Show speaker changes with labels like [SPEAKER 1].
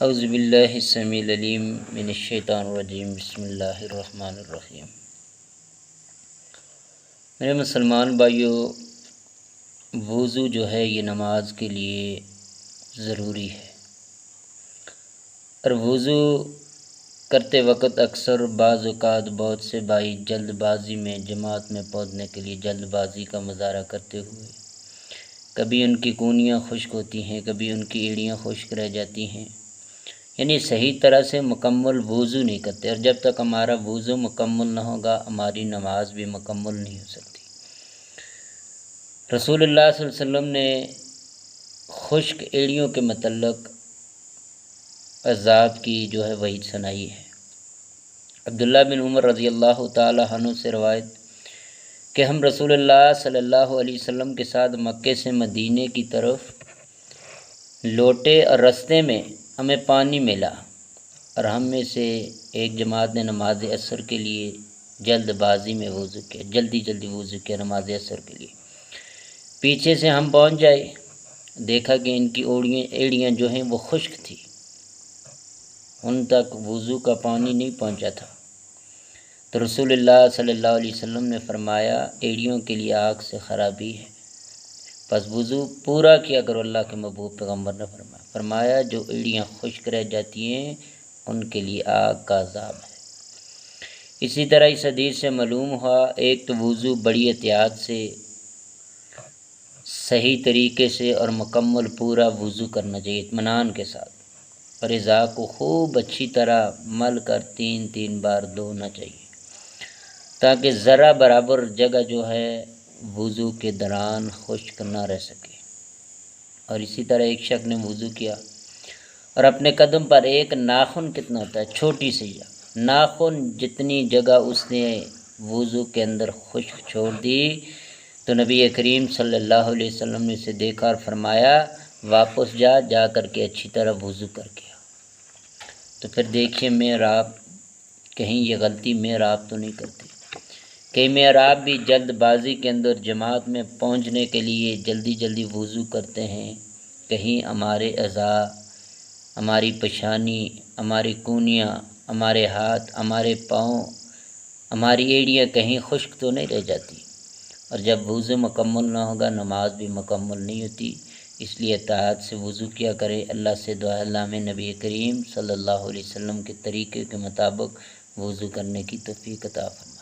[SPEAKER 1] اعوذ باللہ السمیع العلیم من الشیطان الرجیم بسم اللہ الرحمن الرحیم۔ میرے مسلمان بھائیو، وضو جو ہے یہ نماز کے لیے ضروری ہے، اور وضو کرتے وقت اکثر بعض اوقات بہت سے بھائی جلد بازی میں جماعت میں پہنچنے کے لیے جلد بازی کا مظاہرہ کرتے ہوئے کبھی ان کی کونیاں خشک ہوتی ہیں، کبھی ان کی ایڑیاں خشک رہ جاتی ہیں، یعنی صحیح طرح سے مکمل وضو نہیں کرتے، اور جب تک ہمارا وضو مکمل نہ ہوگا ہماری نماز بھی مکمل نہیں ہو سکتی۔ رسول اللہ صلی اللہ علیہ وسلم نے خشک ایڑیوں کے متعلق عذاب کی جو ہے وعید سنائی ہے۔ عبداللہ بن عمر رضی اللہ تعالی عنہ سے روایت کہ ہم رسول اللہ صلی اللہ علیہ وسلم کے ساتھ مکے سے مدینے کی طرف لوٹے اور رستے میں ہمیں پانی ملا، اور ہم میں سے ایک جماعت نے نماز عصر کے لیے جلد بازی میں وضو کیا، جلدی وضو کیا نماز عصر کے لیے۔ پیچھے سے ہم پہنچ جائے، دیکھا کہ ان کی ایڑیاں جو ہیں وہ خشک تھی، ان تک وضو کا پانی نہیں پہنچا تھا۔ تو رسول اللہ صلی اللہ علیہ وسلم نے فرمایا ایڑیوں کے لیے آگ سے خرابی ہے، پس وضو پورا کیا کرو۔ اللہ کے محبوب پیغمبر نے فرمایا جو ایڑیاں خشک رہ جاتی ہیں ان کے لیے آگ کا عذاب ہے۔ اسی طرح اس حدیث سے معلوم ہوا ایک تو وضو بڑی احتیاط سے صحیح طریقے سے اور مکمل پورا وضو کرنا چاہیے اطمینان کے ساتھ، اور اعضاء کو خوب اچھی طرح مل کر تین بار دھونا چاہیے تاکہ ذرا برابر جگہ جو ہے وضو کے دوران خشک نہ رہ سکے۔ اور اسی طرح ایک شخص نے وضو کیا اور اپنے قدم پر ایک ناخن کتنا ہوتا ہے، چھوٹی سی جگہ، ناخن جتنی جگہ اس نے وضو کے اندر خشک چھوڑ دی، تو نبی کریم صلی اللہ علیہ وسلم نے اسے دیکھا اور فرمایا واپس جا کر کے اچھی طرح وضو کر کے۔ تو پھر دیکھیے محراب، کہیں یہ غلطی محراب تو نہیں کرتی، کئی محراب بھی جلد بازی کے اندر جماعت میں پہنچنے کے لیے جلدی وضو کرتے ہیں، کہیں ہمارے اعضاء، ہماری پیشانی، ہماری کونیاں، ہمارے ہاتھ، ہمارے پاؤں، ہماری ایڑیاں کہیں خشک تو نہیں رہ جاتی، اور جب وضو مکمل نہ ہوگا نماز بھی مکمل نہیں ہوتی۔ اس لیے احتیاط سے وضو کیا کرے، اللہ سے دعا اللہ میں نبی کریم صلی اللہ علیہ وسلم کے طریقے کے مطابق وضو کرنے کی توفیق عطا فرمائے۔